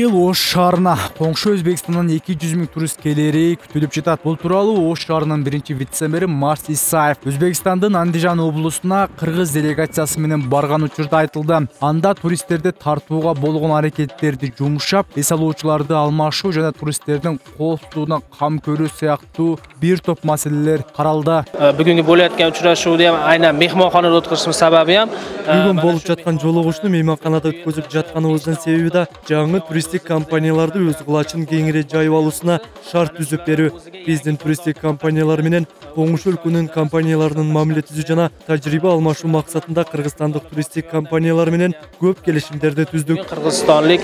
быйыл Ош шаарына коңшу Өзбекстандан 200 000 турист келери күтүлүп жатат. Бул тууралуу Ош шаарынын биринчи вице-мэри Марс Исаев Өзбекстандын Андижан облусуна кыргыз делегациясы менен барган учурда айтылды. Анда туристтерди тартууга болгон аракеттерди жумшап, эс алуучуларды алмашуу жана туристтердин коопсуздугуна кам көрүү сыяктуу бир топ маселелер каралды. Бүгүнкү болуп аткан учурашууну айнан мehmonxonada өткөрүшүбүздүн сабабы бүгүн болуп жаткан жолугушууну мейманканада өткөзүп жатканыбыздын себеби да жаңы туристтик компанияларды өз кылачын кеңири жайып алуусуна шарт түзүп берүү. Биздин туристтик компаниялар менен коңшу өлкөнүн компанияларынын мамиле түзүү жана тажрыйба алмашуу максатында кыргызстандык туристтик компаниялар менен көп келишимдерди түздүк. Кыргызстандык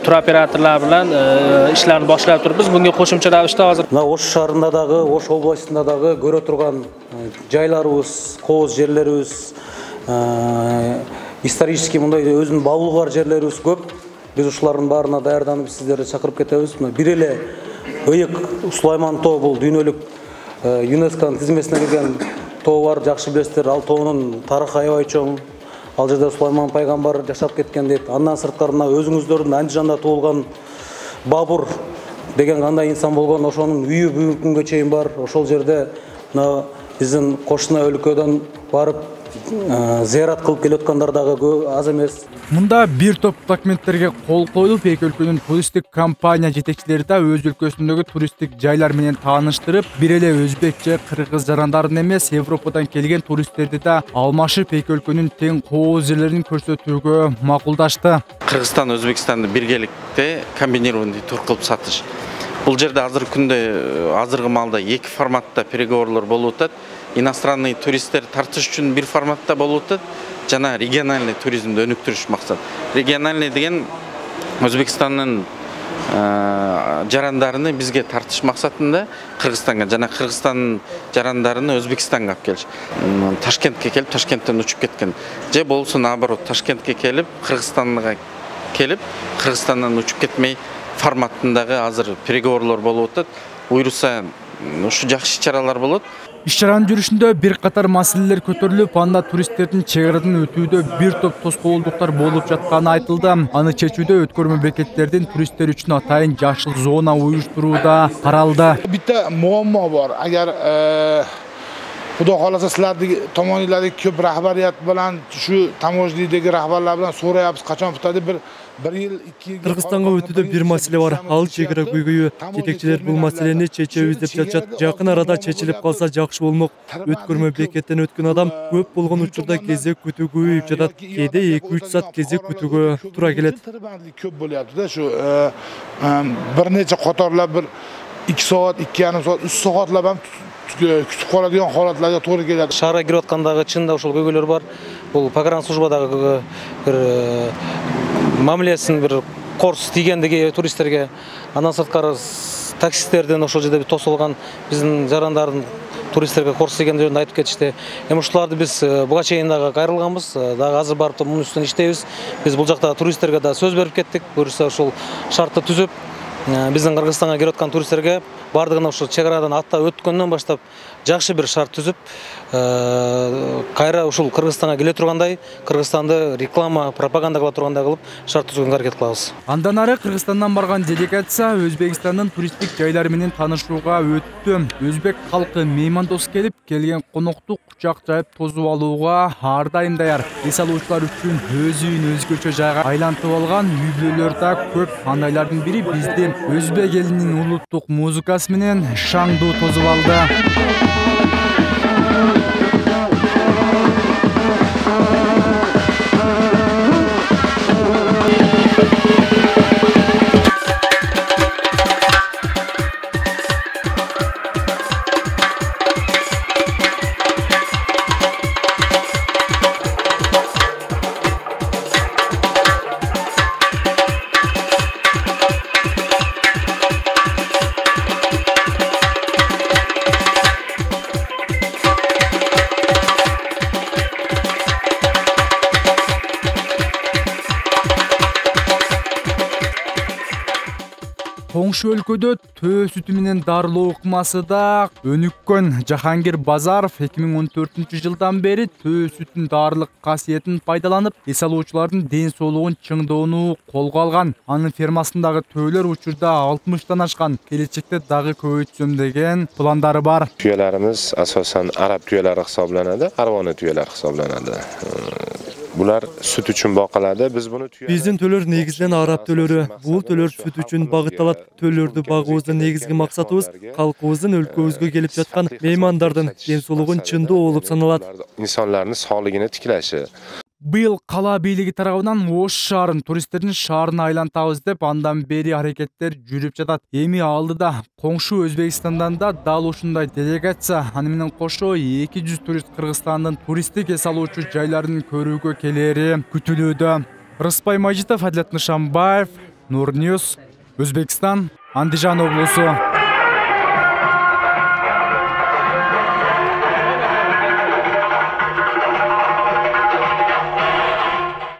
туроператорлор менен иштерди баштап турбуз. Бүгүнкү кошумча равиште азыр Ош шаарында дагы, Ош областында дагы көрө турган жайларыбыз, кооз жерлерибиз, исторический мындай өзүнүн баулугу бар жерлерибиз көп. Biz ушулардын баарына даярданып сиздерди чакырып кетебиз. Бир эле Ыйык Сулайман тоо бул дүйнөлүк ЮНЕСКОнун тизмесине кирген тоо бар, жакшы билесиздер. Ал тоонун тарыхы аябай чоң. Ал жерде Сулайман пайгамбар жашап кеткен дейт. Андан сырткары өзүңүздөрдүн Андижанда туулган Бабур деген кандай инсан болгон, ошонун үйү бүгүнкү күнгө чейин бар. Ошол жерде биздин кошуна өлкөдөн барып зыярат кылып келаткандар дагы аз эмес. Мында бир топ документтерге кол коюлуп, эки өлкөнүн туристтик компания жетекчилери да өз өлкөсүндөгү туристтик жайлар менен тааныштырып, бир эле өзбек же кыргыз жарандарын эмес, Европадан келген туристтерди да алмашып, эки өлкөнүн тең кооз жерлерин көрсөтүүгө макулдашты. Кыргызстан, Өзбекстанды биргеликте комбинированный тур кылып сатыш. Бул жерде азыркы маалда эки форматта переговорлор болуп атат. Иностранный туристтер тартыш үчүн бир форматта болуп атат, жана региональный туризмди өнүктүрүш максат. Региональный деген Өзбекстандын жарандарыны бизге тартыш максатында Кыргызстанга жана Кыргызстандын жарандарыны Өзбекстанга алып келиш. Ташкентке келип, Ташкенттен учуп кеткен. Же болсо наоборот, Ташкентке келип, Кыргызстанга келип, Кыргызстандан учуп кетмей форматындагы азыр переговорлор болуп атат. Буйруса ушу жакшы чаралар болот. Иш-чаранын жүрүшүндө бир катар маселелер көтөрүлүп, анда туристтердин чек арадан өтүүдө бир топ тоскоолдуктар болуп жатканы айтылды. Аны чечүүдө өткөрмө бекеттердин туристтер үчүн атайын жашыл зона уюштуруу да каралды. Bitta muammo bor. Agar Xudo xolasa sizlarning tomoninglardagi ko'p rahbariyat bilan shu tamojdagi rahbarlar bilan so'rayapmiz, qachon bitadi bir yil, 2 yil. Кыргызстанга өтүүдө бир маселе бар. Ал чек ара көйгөйү. Жетекчилер бул маселени чечебиз деп жатышат. Жакын арада чечилип калса жакшы болмок. Өткөрмө бекеттен өткөн адам көп болгон учурда кезек күтүү көбөйүп жатат. Кээде 2-3 саат кезек күтүүгө туура келет. Көп болупту-да, shu bir necha qatorlab bir 2 soat, 2,5 soat, 3 soatlab ham күтүп калadigan holatlarga to'g'ri keladi. Шаарга кирип аткандагы чында ошол көйгөйлөр бар. Бул погранслужбадагы бир мамилесин бир корс тийгендиги туристтерге, андан сырткары таксисттерден ошол жерде тосулган биздин жарандардын туристтерге корс тийгендерин айтып кетишти. Эми ушуларды биз буга чейин дагы кайрылганбыз, дагы азыр барып мунун үстүнөн иштейбиз. Биз бул жакта туристтерге да сөз берип кеттик. Буюрса ошол шартты түзүп, биздин Кыргызстанга келип аткан туристтерге бардыгына ошо чек арадан атта өткөндөн баштап жакшы бир шарт түзүп, кайра ушул Кыргызстанга келе тургандай, Кыргызстанды реклама, пропаганда кыла тургандай кылып шарт түзгөнгө аракет кылабыз. Андан ары Кыргызстандан барган делегация Өзбекстандын туристтик жайлары менен таанышууга өттү. Өзбек калкы меймандос келип, келген конокту кучак жайып тосуп алууга ар дайым даяр. Эс алуучулар үчүн өз үйүн өзгөчө жайга айлантып алган үй-бүлөлөр да көп. Андайлардын бири биздин өзбек элинин улуттук музыкасы менен шаңдуу тосуп алды. коңшу өлкөдө төө сүтү менен дарылоо ыкмасы да өнүккөн. Жахангир Базаров 2014-жылдан бери төө сүтүн дарылык касиетин пайдаланып, эс алуучулардын ден соолугун чыңдоону колго алган. Анын фермасындагы төөлөр учурда 60тан ашкан. Келечекте дагы көбөйтсөм деген пландары бар. Tüyelerimiz asosan Arap tüyeleri hisoblanadi, Arvona tüyeler hisoblanadi. Bular süt üçün boqiladi. Biz bunu Биздин төлөр негизинен араб төлөрү. Бул төлөр сүт үчүн багытталат. Төлөрдү багуубуздун негизги максатыбыз калкыбыздын өлкөбүзгө келип жаткан меймандардын ден соолугун чыңдоо болуп саналат. insonlarning sog'ligini tiklashi. Быйыл кала бийлиги тарабынан Ош шаарын туристтердин шаарына айлантабыз деп андан бери аракеттер жүрүп жатат. Эми алдыда коңшу Өзбекстандан да дал ушундай делегация, аны менен кошо 200 турист Кыргызстандын туристтик эс алуучу жайларын көрүүгө келери күтүлүүдө. Рыспай Мажитов, Адлет Нышанбаев, Нур Ньюс, Өзбекстан, Андижан облусу.